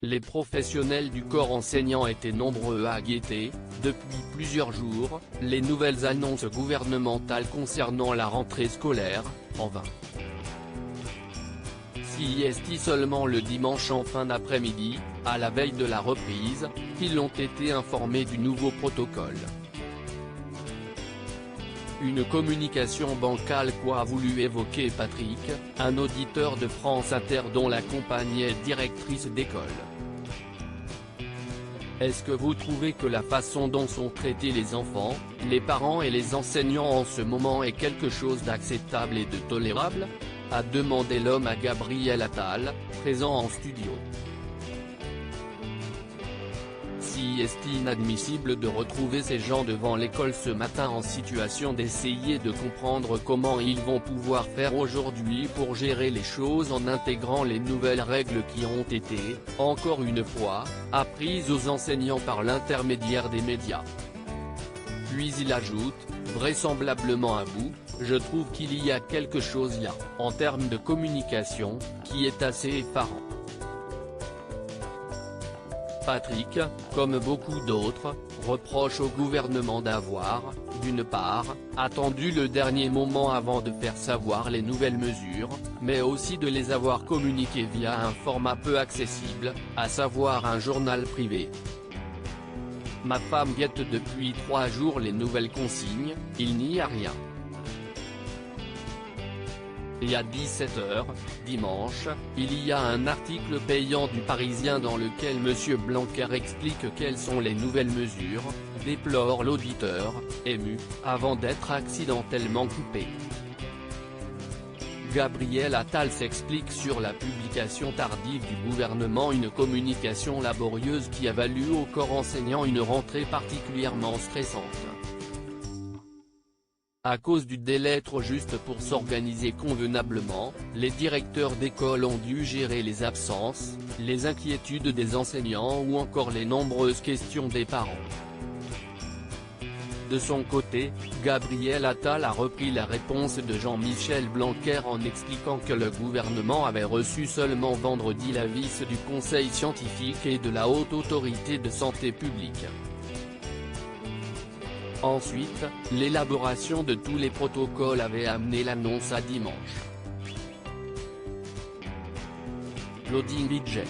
Les professionnels du corps enseignant étaient nombreux à guetter, depuis plusieurs jours, les nouvelles annonces gouvernementales concernant la rentrée scolaire, en vain. Si est seulement le dimanche en fin d'après-midi, à la veille de la reprise, qu'ils ont été informés du nouveau protocole. Une communication bancale qu'a voulu évoquer Patrick, un auditeur de France Inter dont la compagne est directrice d'école. Est-ce que vous trouvez que la façon dont sont traités les enfants, les parents et les enseignants en ce moment est quelque chose d'acceptable et de tolérable ? A demandé l'homme à Gabriel Attal, présent en studio. Si est inadmissible de retrouver ces gens devant l'école ce matin en situation d'essayer de comprendre comment ils vont pouvoir faire aujourd'hui pour gérer les choses en intégrant les nouvelles règles qui ont été, encore une fois, apprises aux enseignants par l'intermédiaire des médias. Puis il ajoute, vraisemblablement à bout, je trouve qu'il y a quelque chose là, en termes de communication, qui est assez effarant. Patrick, comme beaucoup d'autres, reproche au gouvernement d'avoir, d'une part, attendu le dernier moment avant de faire savoir les nouvelles mesures, mais aussi de les avoir communiquées via un format peu accessible, à savoir un journal privé. Ma femme guette depuis 3 jours les nouvelles consignes, il n'y a rien. Et à 17h, dimanche, il y a un article payant du Parisien dans lequel M. Blanquer explique quelles sont les nouvelles mesures, déplore l'auditeur, ému, avant d'être accidentellement coupé. Gabriel Attal s'explique sur la publication tardive du gouvernement, une communication laborieuse qui a valu au corps enseignant une rentrée particulièrement stressante. À cause du délai trop juste pour s'organiser convenablement, les directeurs d'école ont dû gérer les absences, les inquiétudes des enseignants ou encore les nombreuses questions des parents. De son côté, Gabriel Attal a repris la réponse de Jean-Michel Blanquer en expliquant que le gouvernement avait reçu seulement vendredi l'avis du Conseil scientifique et de la Haute Autorité de Santé publique. Ensuite, l'élaboration de tous les protocoles avait amené l'annonce à dimanche. Loading budget.